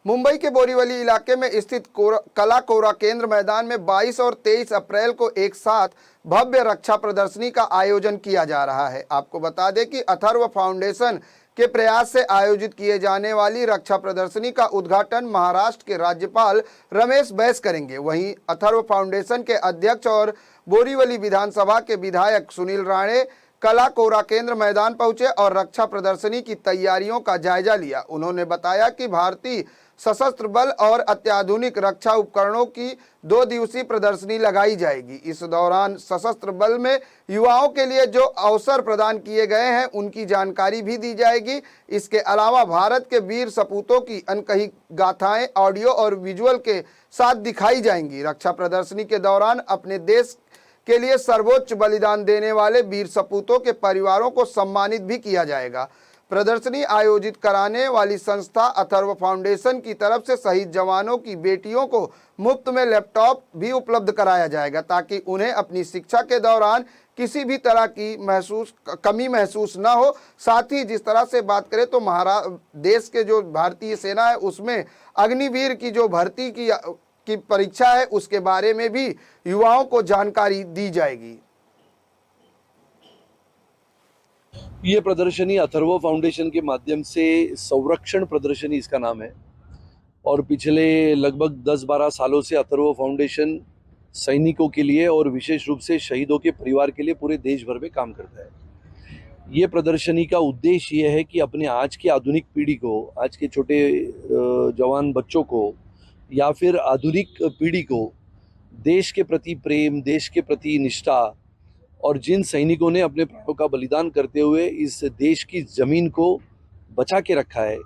मुंबई के बोरीवली इलाके में स्थित कला कोरा केंद्र मैदान में 22 और 23 अप्रैल को एक साथ भव्य रक्षा प्रदर्शनी का आयोजन किया जा रहा है। आपको बता दें कि अथर्व फाउंडेशन के प्रयास से आयोजित किए जाने वाली रक्षा प्रदर्शनी का उद्घाटन महाराष्ट्र के राज्यपाल रमेश बैस करेंगे। वहीं अथर्व फाउंडेशन के अध्यक्ष और बोरीवली विधानसभा के विधायक सुनील राणे कला कोरा केंद्र मैदान पहुंचे और रक्षा प्रदर्शनी की तैयारियों का जायजा लिया। उन्होंने बताया कि भारतीय सशस्त्र बल और अत्याधुनिक रक्षा उपकरणों की 2 दिवसीय प्रदर्शनी लगाई जाएगी। इस दौरान सशस्त्र बल में युवाओं के लिए जो अवसर प्रदान किए गए हैं उनकी जानकारी भी दी जाएगी। इसके अलावा भारत के वीर सपूतों की अनकही गाथाएं ऑडियो और विजुअल के साथ दिखाई जाएंगी। रक्षा प्रदर्शनी के दौरान अपने देश के लिए सर्वोच्च बलिदान देने वाले वीर सपूतों के परिवारों को सम्मानित भी किया जाएगा। प्रदर्शनी आयोजित कराने वाली संस्था अथर्व फाउंडेशन की तरफ से शहीद जवानों की बेटियों को मुफ्त में लैपटॉप भी उपलब्ध कराया जाएगा ताकि उन्हें अपनी शिक्षा के दौरान किसी भी तरह की कमी महसूस न हो। साथ ही जिस तरह से बात करें तो देश के जो भारतीय सेना है उसमें अग्निवीर की जो भर्ती की परीक्षा है उसके बारे में भी युवाओं को जानकारी दी जाएगी। ये प्रदर्शनी अथर्व फाउंडेशन के माध्यम से संरक्षण प्रदर्शनी इसका नाम है और पिछले लगभग 10-12 सालों से अथर्व फाउंडेशन सैनिकों के लिए और विशेष रूप से शहीदों के परिवार के लिए पूरे देश भर में काम करता है। ये प्रदर्शनी का उद्देश्य ये है कि अपने आज की आधुनिक पीढ़ी को, आज के छोटे जवान बच्चों को या फिर आधुनिक पीढ़ी को देश के प्रति प्रेम, देश के प्रति निष्ठा और जिन सैनिकों ने अपने प्राणों का बलिदान करते हुए इस देश की ज़मीन को बचा के रखा है।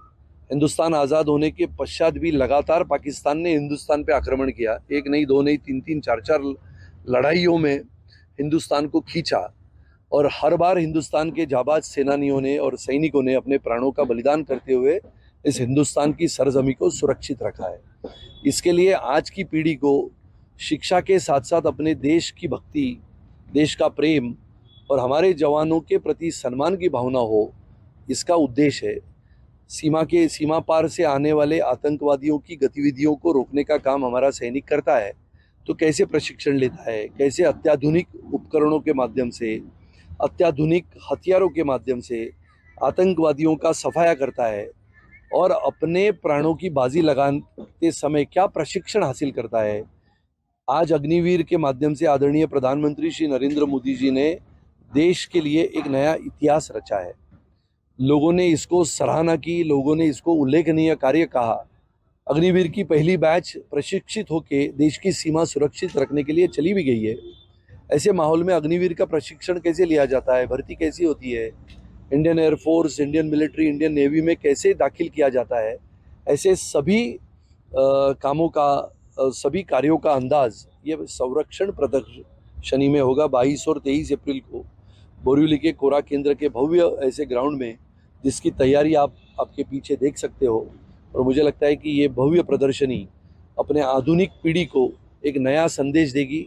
हिंदुस्तान आज़ाद होने के पश्चात भी लगातार पाकिस्तान ने हिंदुस्तान पे आक्रमण किया। 1 नहीं, 2 नहीं, 3-3, 4-4 लड़ाइयों में हिंदुस्तान को खींचा और हर बार हिंदुस्तान के जाबाज सेनानियों ने और सैनिकों ने अपने प्राणों का बलिदान करते हुए इस हिंदुस्तान की सरजमी को सुरक्षित रखा है। इसके लिए आज की पीढ़ी को शिक्षा के साथ साथ अपने देश की भक्ति, देश का प्रेम और हमारे जवानों के प्रति सम्मान की भावना हो, इसका उद्देश्य है। सीमा पार से आने वाले आतंकवादियों की गतिविधियों को रोकने का काम हमारा सैनिक करता है। तो कैसे प्रशिक्षण लेता है, कैसे अत्याधुनिक उपकरणों के माध्यम से, अत्याधुनिक हथियारों के माध्यम से आतंकवादियों का सफाया करता है और अपने प्राणों की बाजी लगाते समय क्या प्रशिक्षण हासिल करता है। आज अग्निवीर के माध्यम से आदरणीय प्रधानमंत्री श्री नरेंद्र मोदी जी ने देश के लिए एक नया इतिहास रचा है। लोगों ने इसको सराहना की, लोगों ने इसको उल्लेखनीय कार्य कहा। अग्निवीर की पहली बैच प्रशिक्षित होकर देश की सीमा सुरक्षित रखने के लिए चली भी गई है। ऐसे माहौल में अग्निवीर का प्रशिक्षण कैसे लिया जाता है, भर्ती कैसी होती है, Indian air force, Indian military, Indian navy में कैसे दाखिल किया जाता है, ऐसे सभी सभी कार्यों का अंदाज ये संरक्षण प्रदर्शनी में होगा। 22 और 23 अप्रैल को बोरीवली के कोरा केंद्र के भव्य ऐसे ग्राउंड में, जिसकी तैयारी आप आपके पीछे देख सकते हो। और मुझे लगता है कि ये भव्य प्रदर्शनी अपने आधुनिक पीढ़ी को एक नया संदेश देगी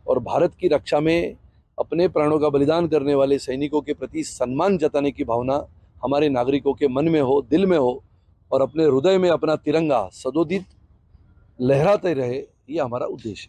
और भारत की रक्षा में अपने प्राणों का बलिदान करने वाले सैनिकों के प्रति सम्मान जताने की भावना हमारे नागरिकों के मन में हो, दिल में हो और अपने हृदय में अपना तिरंगा सदोदित लहराते रहे, ये हमारा उद्देश्य है।